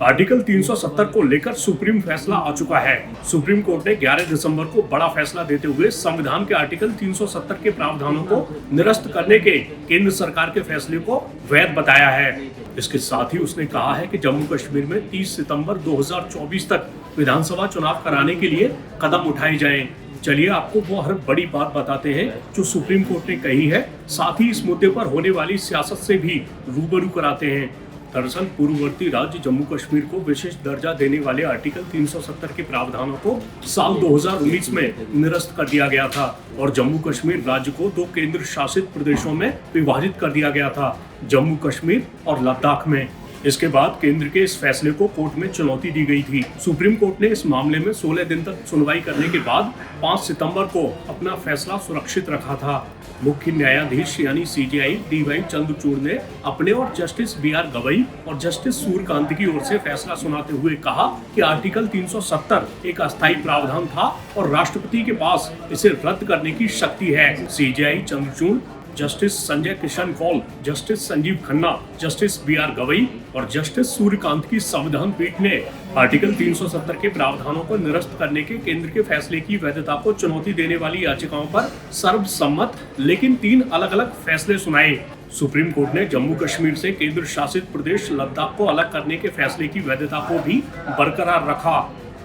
Article 370 को लेकर supreme फैसला आ चुका है। सुप्रीम कोर्ट ने 11 दिसंबर को बड़ा फैसला देते हुए संविधान के आर्टिकल 370 के प्रावधानों को निरस्त करने के केंद्र सरकार के फैसले को वैध बताया है। इसके साथ ही उसने कहा है कि जम्मू कश्मीर में 30 सितंबर 2024 तक विधानसभा चुनाव कराने के लिए कदम उठाए जाएं। चलिए आपको वो हर बड़ी बात बताते हैं जो सुप्रीम कोर्ट ने कही है, साथ ही इस मुद्दे पर होने वाली सियासत से भी रूबरू कराते हैं। दरअसल पूर्ववर्ती राज्य जम्मू कश्मीर को विशेष दर्जा देने वाले आर्टिकल 370 के प्रावधानों को साल 2019 में निरस्त कर दिया गया था और जम्मू कश्मीर राज्य को 2 केंद्र शासित प्रदेशों में विभाजित कर दिया गया था, जम्मू कश्मीर और लद्दाख में। इसके बाद केंद्र के इस फैसले को कोर्ट में चुनौती दी गई थी। सुप्रीम कोर्ट ने इस मामले में 16 दिन तक सुनवाई करने के बाद 5 सितंबर को अपना फैसला सुरक्षित रखा था। मुख्य न्यायाधीश यानी सीजेआई DY चंद्रचूड़ ने अपने और जस्टिस BR गवई और जस्टिस सूर्यकांत की ओर से फैसला सुनाते हुए कहा कि आर्टिकल 370 एक अस्थायी प्रावधान था और राष्ट्रपति के पास इसे रद्द करने की शक्ति है। CJI Chandrachud, justice Sanjay Kishan Kaul, justice Sanjiv Khanna, justice BR Gavai और जस्टिस सूर्यकांत की संविधान पीठ ने आर्टिकल 370 के प्रावधानों को निरस्त करने के केंद्र के फैसले की वैधता को चुनौती देने वाली याचिकाओं पर सर्वसम्मत लेकिन 3 अलग-अलग फैसले सुनाए। सुप्रीम कोर्ट ने जम्मू कश्मीर से केंद्र शासित प्रदेश लद्दाख को अलग करने के फैसले की वैधता को भी बरकरार रखा।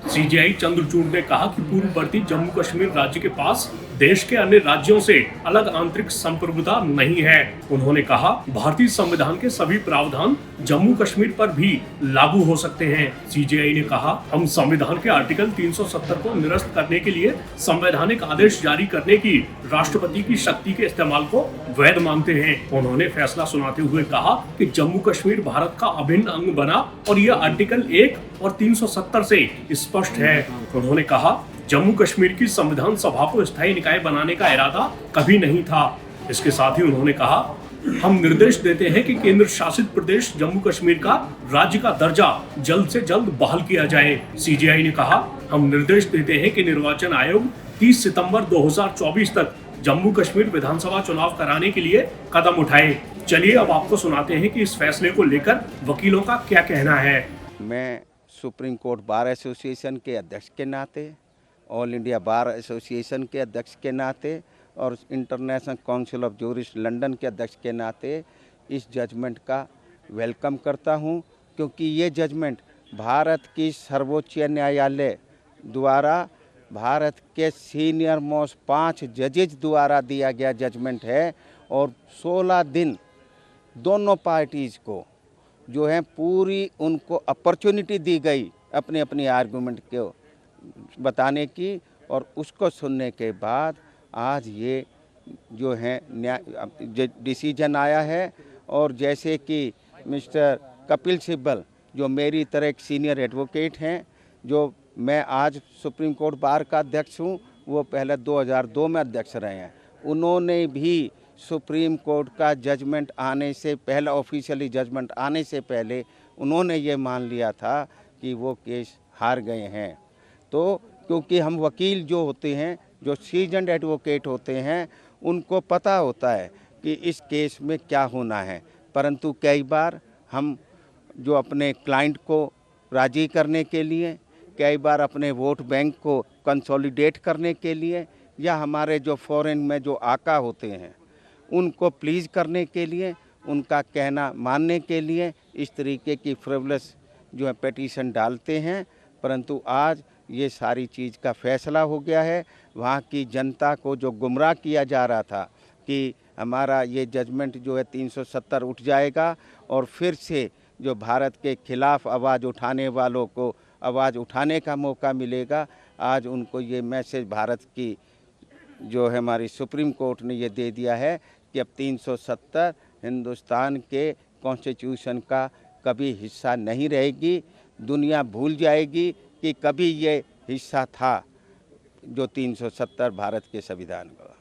सीजेआई चंद्रचूड़ ने कहा कि पूर्ववर्ती जम्मू कश्मीर राज्य के पास देश के अन्य राज्यों से अलग आंतरिक संप्रभुता नहीं है। उन्होंने कहा, भारतीय संविधान के सभी प्रावधान जम्मू कश्मीर पर भी लागू हो सकते हैं। सीजेआई ने कहा, हम संविधान के आर्टिकल 370 को निरस्त करने के लिए संवैधानिक आदेश जारी करने की राष्ट्रपति की शक्ति के इस्तेमाल को वैध मानते हैं। उन्होंने फैसला सुनाते हुए कहा कि जम्मू कश्मीर भारत का अभिन्न अंग बना और यह आर्टिकल 1 और 370 से स्पष्ट है। उन्होंने कहा, जम्मू कश्मीर की संविधान सभा को स्थायी निकाय बनाने का इरादा कभी नहीं था। इसके साथ ही उन्होंने कहा, हम निर्देश देते हैं कि केंद्र शासित प्रदेश जम्मू कश्मीर का राज्य का दर्जा जल्द से जल्द बहाल किया जाए। सीजेआई ने कहा, हम निर्देश देते हैं कि निर्वाचन आयोग 30 सितंबर 2024 तक जम्मू कश्मीर विधानसभा चुनाव कराने के लिए कदम उठाए। चलिए अब आपको सुनाते हैं कि इस फैसले को लेकर वकीलों का क्या कहना है। मैं सुप्रीम कोर्ट बार एसोसिएशन के अध्यक्ष के नाते, ऑल इंडिया बार एसोसिएशन के अध्यक्ष के नाते और international council of jurist London के अध्यक्ष के नाते इस जजमेंट का वेलकम करता हूं, क्योंकि ये जजमेंट भारत की सर्वोच्च न्यायालय द्वारा भारत के सीनियर मोस्ट 5 जजेज द्वारा दिया गया जजमेंट है और 16 दिन दोनों पार्टीज़ को जो है पूरी उनको अपॉर्चुनिटी दी गई अपने अपनी आर्गूमेंट को बताने की, और उसको सुनने के बाद आज ये जो है डिसीजन आया है। और जैसे कि मिस्टर कपिल सिब्बल जो मेरी तरह एक सीनियर एडवोकेट हैं, जो मैं आज सुप्रीम कोर्ट बार का अध्यक्ष हूँ, वो पहले 2002 में अध्यक्ष रहे हैं। उन्होंने भी सुप्रीम कोर्ट का जजमेंट आने से पहले, ऑफिशियली जजमेंट आने से पहले उन्होंने ये मान लिया था कि वो केस हार गए हैं। तो क्योंकि हम वकील जो होते हैं, जो सीजन्ड एडवोकेट होते हैं, उनको पता होता है कि इस केस में क्या होना है, परंतु कई बार हम जो अपने क्लाइंट को राज़ी करने के लिए, कई बार अपने वोट बैंक को कंसोलिडेट करने के लिए, या हमारे जो फॉरेन में जो आका होते हैं उनको प्लीज़ करने के लिए, उनका कहना मानने के लिए इस तरीके की फ्रिवलेस जो है पिटीशन डालते हैं। परंतु आज ये सारी चीज़ का फैसला हो गया है। वहाँ की जनता को जो गुमराह किया जा रहा था कि हमारा ये जजमेंट जो है 370 उठ जाएगा और फिर से जो भारत के खिलाफ आवाज़ उठाने वालों को आवाज़ उठाने का मौका मिलेगा, आज उनको ये मैसेज भारत की जो है हमारी सुप्रीम कोर्ट ने ये दे दिया है कि अब 370 हिंदुस्तान के कॉन्स्टिट्यूशन का कभी हिस्सा नहीं रहेगी। दुनिया भूल जाएगी कि कभी ये हिस्सा था जो 370 भारत के संविधान का।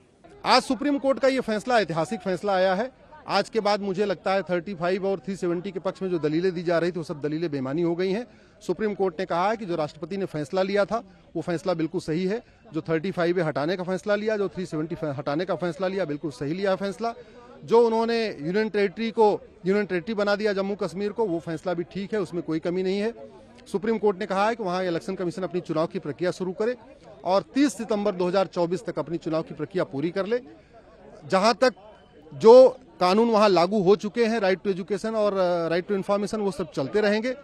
आज सुप्रीम कोर्ट का ये फैसला ऐतिहासिक फैसला आया है। आज के बाद मुझे लगता है 35 और 370 के पक्ष में जो दलीलें दी जा रही थी वो सब दलीलें बेमानी हो गई हैं। सुप्रीम कोर्ट ने कहा है कि जो राष्ट्रपति ने फैसला लिया था वो फैसला बिल्कुल सही है। जो 35 हटाने का फैसला लिया, जो 370 हटाने का फैसला लिया, बिल्कुल सही लिया फैसला। जो उन्होंने यूनियन टेरिटरी बना दिया जम्मू कश्मीर को, वो फैसला भी ठीक है, उसमें कोई कमी नहीं है। सुप्रीम कोर्ट ने कहा है कि वहां इलेक्शन कमीशन अपनी चुनाव की प्रक्रिया शुरू करे और 30 सितंबर 2024 तक अपनी चुनाव की प्रक्रिया पूरी कर ले। जहां तक जो कानून वहां लागू हो चुके हैं, राइट टू एजुकेशन और राइट टू इन्फॉर्मेशन, वो सब चलते रहेंगे।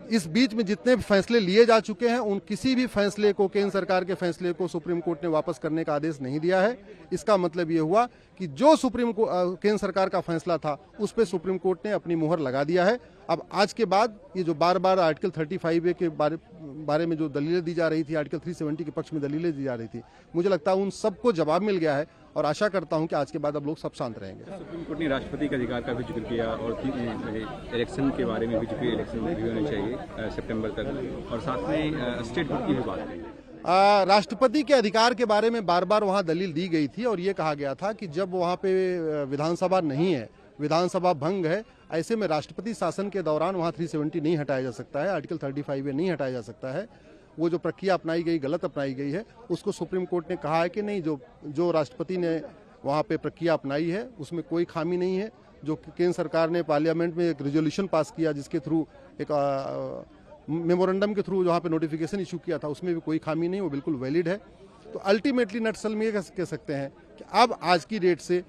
इस बीच में जितने फैसले लिए जा चुके हैं, उन किसी भी फैसले को, केंद्र सरकार के फैसले को सुप्रीम कोर्ट ने वापस करने का आदेश नहीं दिया है। इसका मतलब ये हुआ कि जो केंद्र सरकार का फैसला था, उस पर सुप्रीम कोर्ट ने अपनी मुहर लगा दिया है। अब आज के बाद ये जो बार बार आर्टिकल 35A के बारे में जो दलीलें दी जा रही थी, आर्टिकल 370 के पक्ष में दलीलें दी जा रही थी, मुझे लगता है उन सबको जवाब मिल गया है और आशा करता हूं कि आज के बाद अब लोग सब शांत रहेंगे। सुप्रीम कोर्ट ने राष्ट्रपति के अधिकार का भी जिक्र किया और इलेक्शन के बारे में भी इलेक्शन भी होने चाहिए सितंबर तक, और साथ में स्टेट बोर्ड की भी बात कही। राष्ट्रपति के अधिकार के बारे में बार बार वहां दलील दी गई थी और ये कहा गया था कि जब वहां पे विधानसभा नहीं है, विधानसभा भंग है, ऐसे में राष्ट्रपति शासन के दौरान वहां 370 नहीं हटाया जा सकता है, आर्टिकल 35A नहीं हटाया जा सकता है। वो जो प्रक्रिया अपनाई गई, गलत अपनाई गई है, उसको सुप्रीम कोर्ट ने कहा है कि नहीं, जो राष्ट्रपति ने वहाँ पे प्रक्रिया अपनाई है उसमें कोई खामी नहीं है। जो केंद्र सरकार ने पार्लियामेंट में एक रेजोल्यूशन पास किया, जिसके थ्रू एक मेमोरेंडम के थ्रू जहाँ पे नोटिफिकेशन इशू किया था, उसमें भी कोई खामी नहीं, वो बिल्कुल वैलिड है। तो अल्टीमेटली नटसल में ये कह सकते हैं कि अब आज की डेट से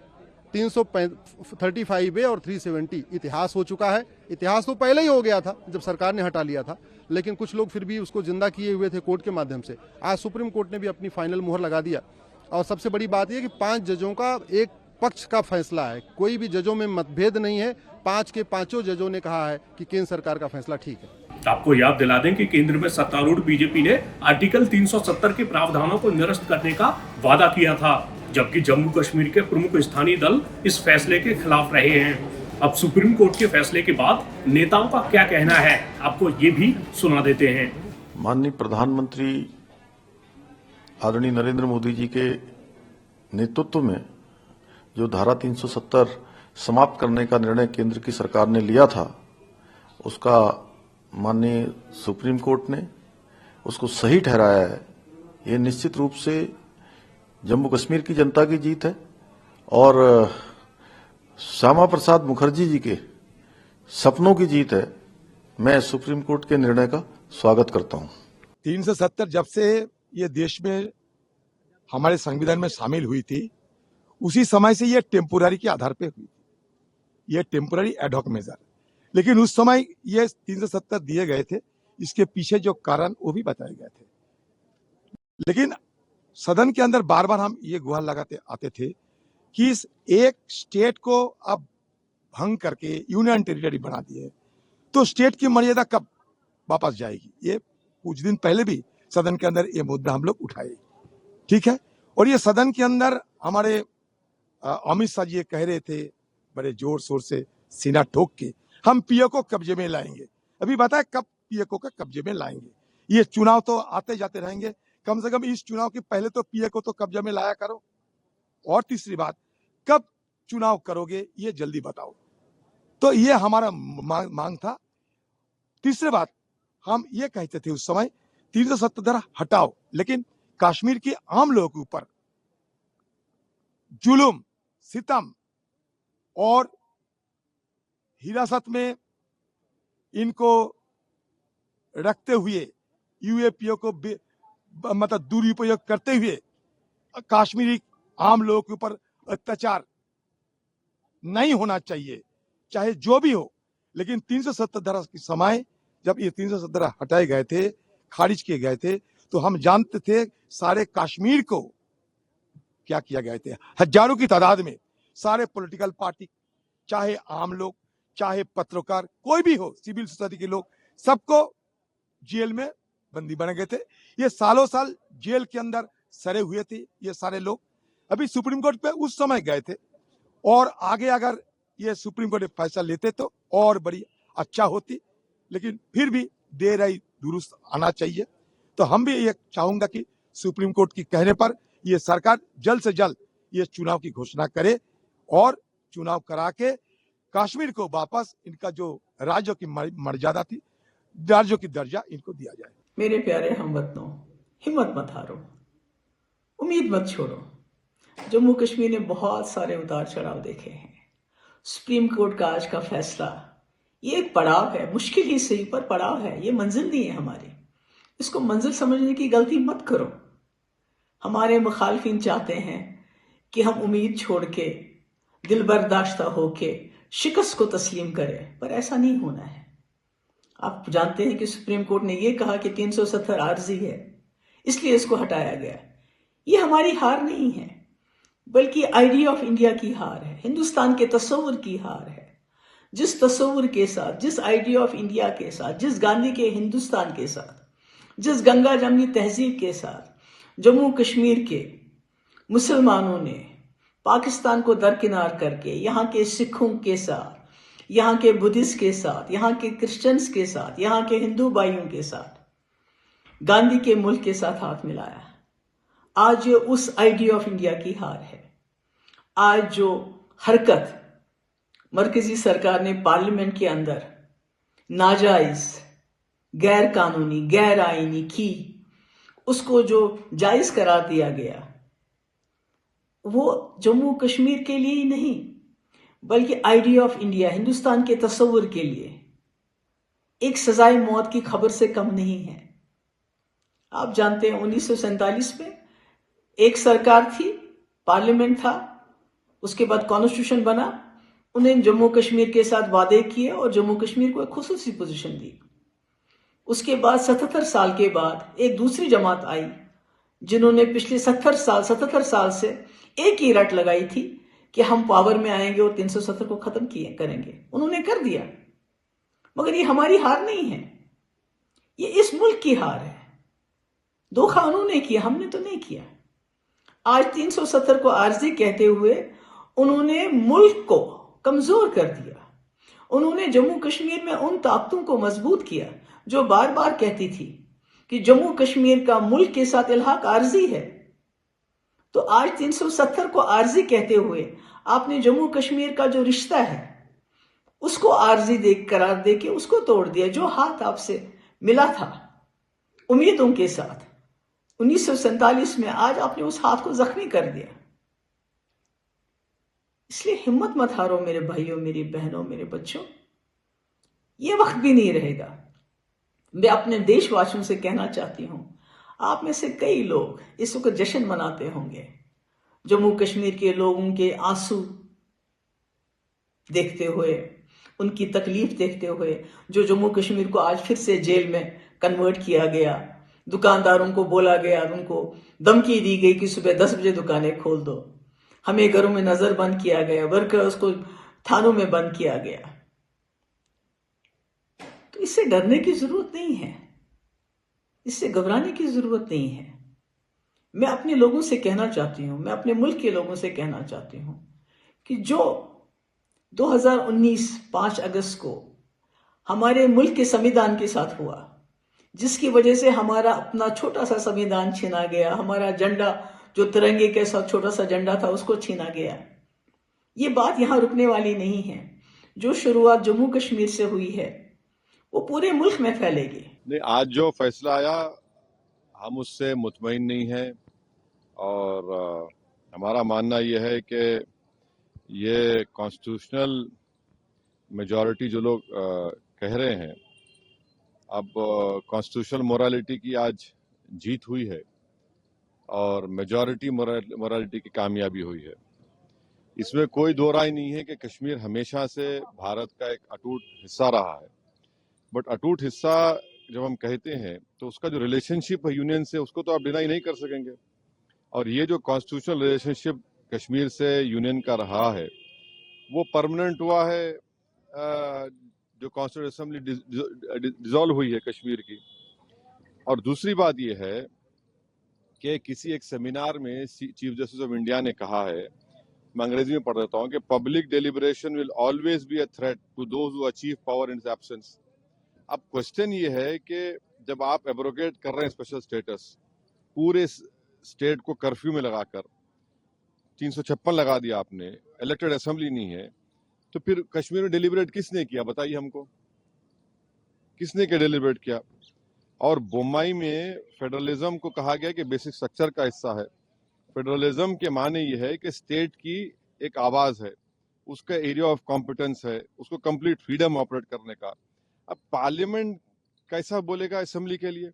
335A और 370 इतिहास हो चुका है। इतिहास तो पहले ही हो गया था जब सरकार ने हटा लिया था, लेकिन कुछ लोग फिर भी उसको जिंदा किए हुए थे कोर्ट के माध्यम से। आज सुप्रीम कोर्ट ने भी अपनी फाइनल मुहर लगा दिया और सबसे बड़ी बात यह कि 5 जजों का एक पक्ष का फैसला है, कोई भी जजों में मतभेद नहीं है। 5 के 5 जजों ने कहा है कि केंद्र सरकार का फैसला ठीक है। आपको याद दिला दें कि केंद्र में सत्तारूढ़ बीजेपी ने आर्टिकल 370 के प्रावधानों को निरस्त करने का वादा किया था, जबकि जम्मू कश्मीर के प्रमुख स्थानीय दल इस फैसले के खिलाफ रहे हैं। अब सुप्रीम कोर्ट के फैसले के बाद नेताओं का क्या कहना है, आपको ये भी सुना देते हैं। माननीय प्रधानमंत्री आदरणीय नरेंद्र मोदी जी के नेतृत्व में जो धारा 370 समाप्त करने का निर्णय केंद्र की सरकार ने लिया था, उसका माननीय सुप्रीम कोर्ट ने उसको सही ठहराया है। ये निश्चित रूप से जम्मू कश्मीर की जनता की जीत है और श्यामा प्रसाद मुखर्जी जी के सपनों की जीत है। मैं सुप्रीम कोर्ट के निर्णय का स्वागत करता हूं। 370 जब से ये देश में हमारे संविधान में शामिल हुई थी, उसी समय से ये टेम्पोररी के आधार पे हुई थी, ये टेम्पोररी एडहॉक मेजर। लेकिन उस समय ये 370 दिए गए थे, इसके पीछे जो कारण वो भी बताए गए थे। लेकिन सदन के अंदर बार बार हम ये गुहार लगाते आते थे कि इस एक स्टेट को अब भंग करके यूनियन टेरिटरी बना दिए तो स्टेट की मर्यादा कब वापस जाएगी। ये कुछ दिन पहले भी सदन के अंदर ये मुद्दा हम लोग उठाए, ठीक है। और ये सदन के अंदर हमारे अमित शाह जी ये कह रहे थे बड़े जोर शोर से, सीना ठोक के, हम पीओ को कब्जे में लाएंगे। अभी बताए कब पीओ को कब्जे में लाएंगे। ये चुनाव तो आते जाते रहेंगे, कम से कम इस चुनाव के पहले तो पीओ को तो कब्जे में लाया करो। और तीसरी बात, कब चुनाव करोगे ये जल्दी बताओ। तो ये हमारा मांग था। तीसरी बात, हम ये कहते थे उस समय 370 हटाओ, लेकिन कश्मीर के आम लोगों के ऊपर जुल्म, सितम और हिरासत में इनको रखते हुए, यूएपीओ को मतलब दुरुपयोग करते हुए कश्मीरी आम लोगों के ऊपर अत्याचार नहीं होना चाहिए, चाहे जो भी हो। लेकिन 370 के समय जब ये 370 हटाए गए थे, खारिज किए गए थे, तो हम जानते थे सारे कश्मीर को क्या किया गए थे। हजारों की तादाद में सारे पॉलिटिकल पार्टी, चाहे आम लोग, चाहे पत्रकार, कोई भी हो, सिविल सोसाइटी के लोग, सबको जेल में बंदी बने गए थे। ये सालों साल जेल के अंदर सड़े हुए थे ये सारे लोग। अभी सुप्रीम कोर्ट पे उस समय गए थे और आगे अगर ये सुप्रीम कोर्ट फैसला लेते तो और बड़ी अच्छा होती, लेकिन फिर भी देर आई दुरुस्त आना चाहिए। तो हम भी ये चाहूंगा कि सुप्रीम कोर्ट की कहने पर ये सरकार जल्द से जल्द ये चुनाव की घोषणा करे और चुनाव करा के कश्मीर को वापस इनका जो राज्य की मर्यादा थी, राज्यों की दर्जा इनको दिया जाए। मेरे प्यारे हमवतनों, हिम्मत मत हारो, उम्मीद मत छोड़ो। जम्मू कश्मीर ने बहुत सारे उतार चढ़ाव देखे हैं, सुप्रीम कोर्ट का आज का फैसला ये एक पड़ाव है, मुश्किल ही सही पर पड़ाव है, ये मंजिल नहीं है हमारी। इसको मंजिल समझने की गलती मत करो। हमारे मुखालफिन चाहते हैं कि हम उम्मीद छोड़ के, दिल बर्दाश्ता होके शिकस्त को तस्लीम करें, पर ऐसा नहीं होना है। आप जानते हैं कि सुप्रीम कोर्ट ने यह कहा कि 370 आर्जी है, इसलिए इसको हटाया गया। ये हमारी हार नहीं है, बल्कि आइडिया ऑफ इंडिया की हार है, हिंदुस्तान के तस्वुर की हार है। जिस तस्वुर के साथ, जिस आइडिया ऑफ इंडिया के साथ, जिस गांधी के हिंदुस्तान के साथ, जिस गंगा जमनी तहजीब के साथ जम्मू कश्मीर के मुसलमानों ने पाकिस्तान को दरकिनार करके यहाँ के सिखों के साथ, यहाँ के बुद्धिस्ट के साथ, यहाँ के क्रिश्चियंस के साथ, यहाँ के हिंदू भाइयों के साथ, गांधी के मुल्क के साथ हाथ मिलाया, आज ये उस आइडिया ऑफ इंडिया की हार है। आज जो हरकत मरकजी सरकार ने पार्लियामेंट के अंदर नाजायज, गैर कानूनी, गैर आईनी की, उसको जो जायज करार दिया गया, वो जम्मू कश्मीर के लिए ही नहीं, बल्कि आइडिया ऑफ इंडिया, हिंदुस्तान के तस्वुर के लिए एक सजाए मौत की खबर से कम नहीं है। आप जानते हैं 1947 में एक सरकार थी, पार्लियामेंट था, उसके बाद कॉन्स्टिट्यूशन बना, उन्हें जम्मू कश्मीर के साथ वादे किए और जम्मू कश्मीर को एक खुसूसी पोजीशन दी। उसके बाद 77 साल के बाद एक दूसरी जमात आई, जिन्होंने पिछले 77 साल से एक ही रट लगाई थी कि हम पावर में आएंगे और 370 को खत्म करेंगे। उन्होंने कर दिया, मगर ये हमारी हार नहीं है, ये इस मुल्क की हार है। धोखा उन्होंने किया, हमने तो नहीं किया। आज 370 को आर्जी कहते हुए उन्होंने मुल्क को कमजोर कर दिया। उन्होंने जम्मू कश्मीर में उन ताकतों को मजबूत किया जो बार बार कहती थी कि जम्मू कश्मीर का मुल्क के साथ इल्हाक आर्जी है। तो आज 370 को आर्जी कहते हुए आपने जम्मू कश्मीर का जो रिश्ता है उसको आर्जी करार दे के उसको तोड़ दिया। जो हाथ आपसे मिला था उम्मीदों के साथ 1947 में, आज आपने उस हाथ को जख्मी कर दिया। इसलिए हिम्मत मत हारो मेरे भाइयों, मेरी बहनों, मेरे बच्चों, ये वक्त भी नहीं रहेगा। मैं अपने देशवासियों से कहना चाहती हूं, आप में से कई लोग इस वक्त जश्न मनाते होंगे जम्मू कश्मीर के लोगों के आंसू देखते हुए, उनकी तकलीफ देखते हुए, जो जम्मू कश्मीर को आज फिर से जेल में कन्वर्ट किया गया। दुकानदारों को बोला गया, उनको धमकी दी गई कि सुबह 10 बजे दुकानें खोल दो। हमें घरों में नजर बंद किया गया, वर्कर्स को थानों में बंद किया गया। तो इससे डरने की जरूरत नहीं है, इससे घबराने की जरूरत नहीं है। मैं अपने लोगों से कहना चाहती हूं, मैं अपने मुल्क के लोगों से कहना चाहती हूं कि जो 2019 5 अगस्त को हमारे मुल्क के संविधान के साथ हुआ, जिसकी वजह से हमारा अपना छोटा सा संविधान छीना गया, हमारा झंडा जो तिरंगे के साथ छोटा सा झंडा था उसको छीना गया, ये बात यहां रुकने वाली नहीं है। जो शुरुआत जम्मू कश्मीर से हुई है वो पूरे मुल्क में फैलेगी। नहीं, आज जो फैसला आया हम उससे मुतमईन नहीं हैं और हमारा मानना यह है कि ये कॉन्स्टिट्यूशनल मेजॉरिटी जो लोग कह रहे हैं, अब कॉन्स्टिट्यूशनल मोरालिटी की आज जीत हुई है और मेजॉरिटी मोरालिटी की कामयाबी हुई है। इसमें कोई दो राय नहीं है कि कश्मीर हमेशा से भारत का एक अटूट हिस्सा रहा है, बट अटूट हिस्सा जब हम कहते हैं तो उसका जो रिलेशनशिप है यूनियन से, उसको तो आप डिनाई नहीं कर सकेंगे। और ये जो कॉन्स्टिट्यूशनल रिलेशनशिप कश्मीर से यूनियन का रहा है वो परमानेंट हुआ है, जो कॉन्स्टिट्यूंट असेंबली डिसॉल्व हुई है कश्मीर की। और दूसरी बात यह है कि किसी एक सेमिनार में चीफ जस्टिस ऑफ इंडिया ने कहा है, मैं अंग्रेजी में पढ़ देता हूं, कि public deliberation will always be a threat to those who achieve power in his absence. अब क्वेश्चन ये है कि जब आप एब्रोगेट कर रहे हैं स्पेशल स्टेटस, पूरे स्टेट को कर्फ्यू में लगाकर 356 लगा दिया आपने, इलेक्टेड असेंबली नहीं है, तो फिर कश्मीर में डिलिबरेट किसने किया बताइए हमको, किसने क्या डिलिबरेट किया? और बोम्बई में फेडरलिज्म को कहा गया कि बेसिक स्ट्रक्चर का हिस्सा है। फेडरलिज्म के माने ये है कि स्टेट की एक आवाज है, उसका एरिया ऑफ कॉम्पिटेंस है, उसको कंप्लीट फ्रीडम ऑपरेट करने का। अब पार्लियामेंट कैसा बोलेगा असेंबली के लिए,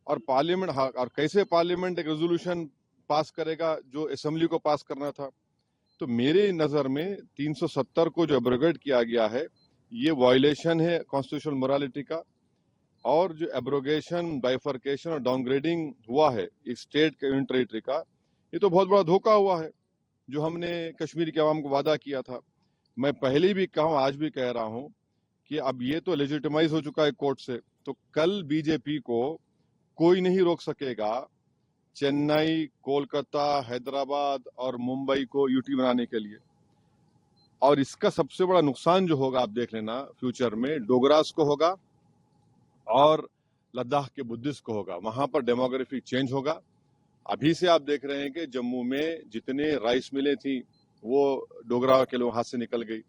और पार्लियामेंट और कैसे पार्लियामेंट एक रेजोल्यूशन पास करेगा जो असेंबली को पास करना था। तो मेरे नजर में 370 को जो एब्रोगेट किया गया है ये वायलेशन है कॉन्स्टिट्यूशनल मोरालिटी का, और जो एब्रोगेशन, बाइफर्केशन और डाउनग्रेडिंग हुआ है एक स्टेट के यूनियन टेरिटरी का, ये तो बहुत बड़ा धोखा हुआ है जो हमने कश्मीर के अवाम को वादा किया था। मैं पहले भी कहा हूं, आज भी कह रहा हूं कि अब ये तो लेजिटिमाइज हो चुका है कोर्ट से, तो कल बीजेपी को कोई नहीं रोक सकेगा चेन्नई, कोलकाता, हैदराबाद और मुंबई को यूटी बनाने के लिए। और इसका सबसे बड़ा नुकसान जो होगा आप देख लेना फ्यूचर में, डोगरास को होगा और लद्दाख के बुद्धिस्ट को होगा। वहां पर डेमोग्राफिक चेंज होगा। अभी से आप देख रहे हैं कि जम्मू में जितने राइस मिलें थी वो डोगरा के लोग हाथ से निकल गई,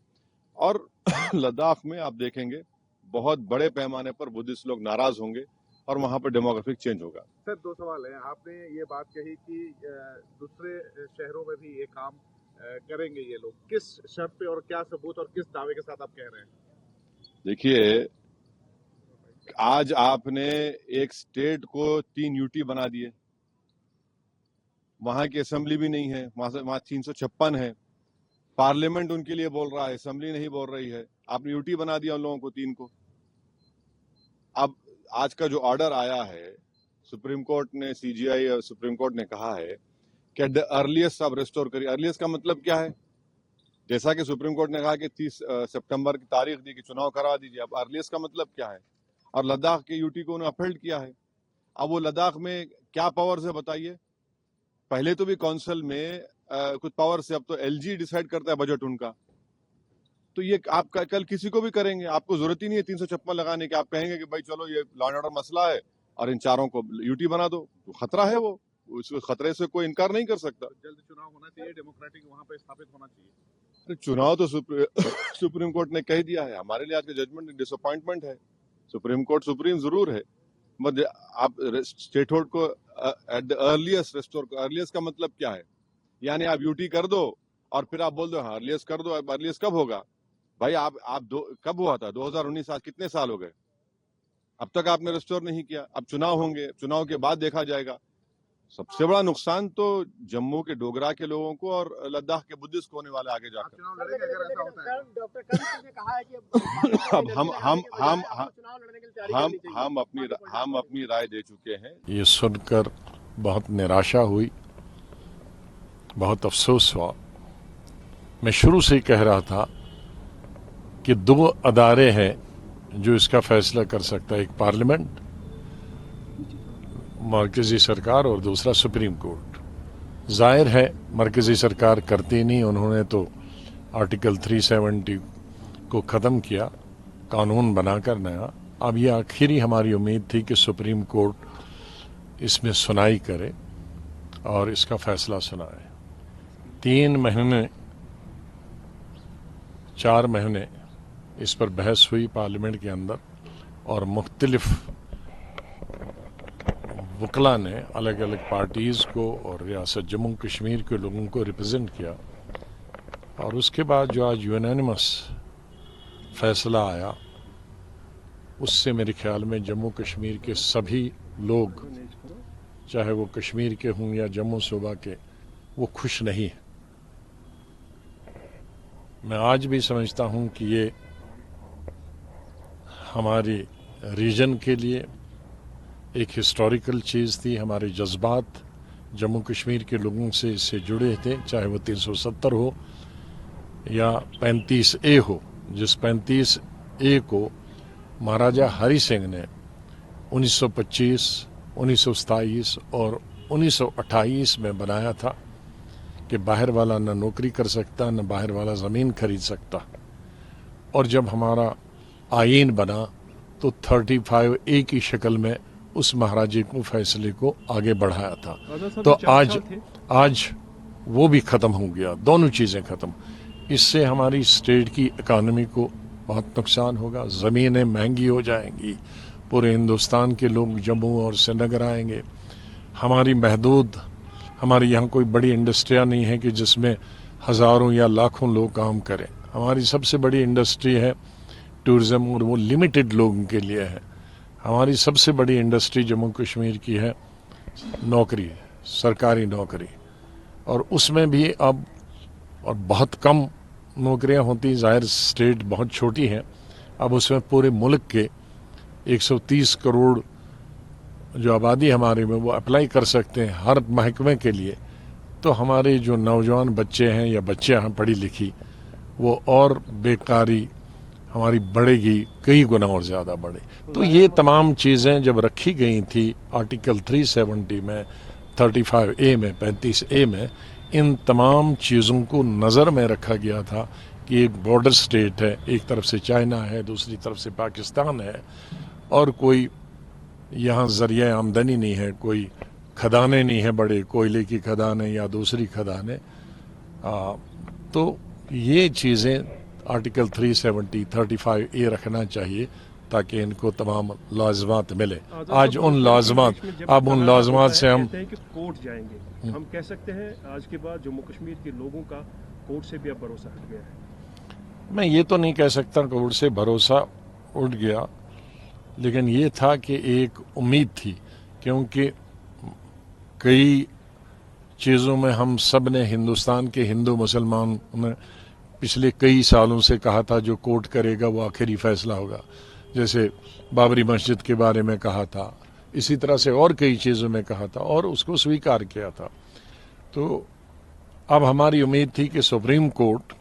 और लद्दाख में आप देखेंगे बहुत बड़े पैमाने पर बुद्धिस्ट लोग नाराज होंगे और वहां पर डेमोग्राफिक चेंज होगा। सर, 2 सवाल हैं। आपने ये बात कही कि दूसरे शहरों में भी ये काम करेंगे ये लोग, किस शर्त पे और क्या सबूत और किस दावे के साथ आप कह रहे हैं? देखिए, आज आपने एक स्टेट को 3 यूटी बना दिए, वहां की असेंबली भी नहीं है, वहां 356 है, पार्लियामेंट उनके लिए बोल रहा है, असेंबली नहीं बोल रही है। आपने यूटी बना दिया उन लोगों को 3 को। अब आज का जो ऑर्डर आया है सुप्रीम कोर्ट ने, सीजीआई और सुप्रीम कोर्ट ने कहा है कि द अर्लीस्ट आप रेस्टोर करिए। अर्लीस्ट का मतलब क्या है? जैसा कि सुप्रीम कोर्ट ने कहा कि 30 सितंबर की तारीख दी कि चुनाव करा दीजिए, अब अर्लीस्ट का मतलब क्या है? और लद्दाख के यूटी को उन्होंने अपहेल्ड किया है। अब वो लद्दाख में क्या पावर्स है बताइए? पहले तो भी काउंसिल में कुछ पावर से, अब तो एलजी डिसाइड करता है बजट उनका। तो ये आप कल किसी को भी करेंगे, आपको जरूरत ही नहीं है 356 लगाने की। आप कहेंगे कि भाई चलो ये लॉ एंड ऑर्डर मसला है और इन चारों को यूटी बना दो, तो खतरा है वो, उस खतरे से कोई इनकार नहीं कर सकता। जल्द चुनाव होना चाहिए, डेमोक्रेटिक वहां पे स्थापित होना चाहिए। चुनाव तो सुप्रीम कोर्ट ने कह दिया है। हमारे लिए आज का जजमेंट डिसअपॉइंटमेंट है। सुप्रीम कोर्ट सुप्रीम जरूर है, मगर आप स्टेट होल्ड को at the earliest restore. Earliest का मतलब क्या है? यानी आप यूटी कर दो और फिर आप बोल दो हाँ अर्लीस्ट कर दो। अर्लीस्ट कब होगा भाई? आप कब हुआ था? 2019, आज कितने साल हो गए? अब तक आपने रेस्टोर नहीं किया। अब चुनाव होंगे, चुनाव के बाद देखा जाएगा। सबसे बड़ा नुकसान तो जम्मू के डोगरा के लोगों को और लद्दाख के बुद्धिस्ट को होने वाला आगे जाकर। अब हम अपनी राय दे चुके हैं। ये सुनकर बहुत निराशा हुई, बहुत अफसोस हुआ। मैं शुरू से ही कह रहा था कि 2 अदारे हैं जो इसका फैसला कर सकता है, एक पार्लियामेंट, मरकजी सरकार, और दूसरा सुप्रीम कोर्ट। जाहिर है मरकजी सरकार करती नहीं, उन्होंने तो आर्टिकल 370 को ख़त्म किया, कानून बनाकर नया। अब ये आखिरी हमारी उम्मीद थी कि सुप्रीम कोर्ट इसमें सुनाई करे और इसका फैसला सुनाए। 3 महीने 4 महीने इस पर बहस हुई पार्लियामेंट के अंदर, और मुख्तलिफ वकला ने अलग अलग पार्टीज़ को और रियासत जम्मू कश्मीर के लोगों को रिप्रेजेंट किया। और उसके बाद जो आज यूनानिमस फैसला आया, उससे मेरे ख्याल में जम्मू कश्मीर के सभी लोग, चाहे वो कश्मीर के हों या जम्मू सूबा के, वो खुश नहीं है। मैं आज भी समझता हूं कि ये हमारे रीजन के लिए एक हिस्टोरिकल चीज़ थी। हमारे जज्बात जम्मू कश्मीर के लोगों से इससे जुड़े थे, चाहे वो 370 हो या 35A हो, जिस 35A को महाराजा हरि सिंह ने 1925, 1927 और 1928 में बनाया था कि बाहर वाला न नौकरी कर सकता, न बाहर वाला ज़मीन खरीद सकता। और जब हमारा आईन बना तो 35A की शक्ल में उस महाराजे को फैसले को आगे बढ़ाया था। तो आज वो भी ख़त्म हो गया, दोनों चीज़ें ख़त्म। इससे हमारी स्टेट की इकानमी को बहुत नुकसान होगा, ज़मीनें महंगी हो जाएंगी, पूरे हिंदुस्तान के लोग जम्मू और श्रीनगर आएंगे। हमारी महदूद, हमारे यहाँ कोई बड़ी इंडस्ट्रियाँ नहीं है कि जिसमें हज़ारों या लाखों लोग काम करें। हमारी सबसे बड़ी इंडस्ट्री है टूरिज़्म, और वो लिमिटेड लोगों के लिए है। हमारी सबसे बड़ी इंडस्ट्री जम्मू कश्मीर की है नौकरी, सरकारी नौकरी, और उसमें भी अब और बहुत कम नौकरियां होती, ज़ाहिर स्टेट बहुत छोटी है, अब उसमें पूरे मुल्क के 130 करोड़ जो आबादी हमारे में वो अप्लाई कर सकते हैं हर महकमे के लिए। तो हमारे जो नौजवान बच्चे हैं या बच्चे हैं पढ़ी लिखी, वो और बेकारी हमारी बढ़ेगी, कई गुना और ज़्यादा बढ़े। तो ये तमाम चीज़ें जब रखी गई थी आर्टिकल 370 में, 35A में, 35A में, इन तमाम चीज़ों को नज़र में रखा गया था कि एक बॉर्डर स्टेट है, एक तरफ से चाइना है, दूसरी तरफ से पाकिस्तान है, और कोई यहाँ ज़रिया आमदनी नहीं है, कोई खदाने नहीं है बड़े, कोयले की खदानें या दूसरी खदानें। तो ये चीज़ें आर्टिकल 370, 35A रखना चाहिए ताकि इनको तमाम लाज़मात मिले। आज उन लाज़मात, अब उन लाज़मात से हम कोर्ट जाएंगे, हम कह सकते हैं आज के बाद जम्मू कश्मीर के लोगों का कोर्ट से भी अब भरोसा हट गया है। मैं ये तो नहीं कह सकता कोर्ट से भरोसा उठ गया, लेकिन ये था कि एक उम्मीद थी, क्योंकि कई चीज़ों में हम सब ने, हिंदुस्तान के हिंदू मुसलमान ने पिछले कई सालों से कहा था जो कोर्ट करेगा वो आखिरी फैसला होगा। जैसे बाबरी मस्जिद के बारे में कहा था, इसी तरह से और कई चीज़ों में कहा था और उसको स्वीकार किया था। तो अब हमारी उम्मीद थी कि सुप्रीम कोर्ट,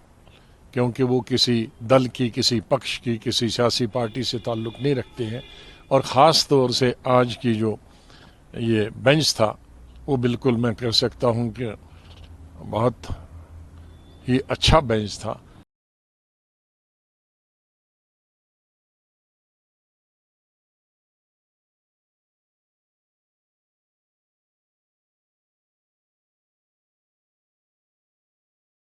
क्योंकि वो किसी दल की, किसी पक्ष की, किसी सियासी पार्टी से ताल्लुक़ नहीं रखते हैं, और ख़ास तौर से आज की जो ये बेंच था वो बिल्कुल मैं कह सकता हूँ कि बहुत ही अच्छा बेंच था।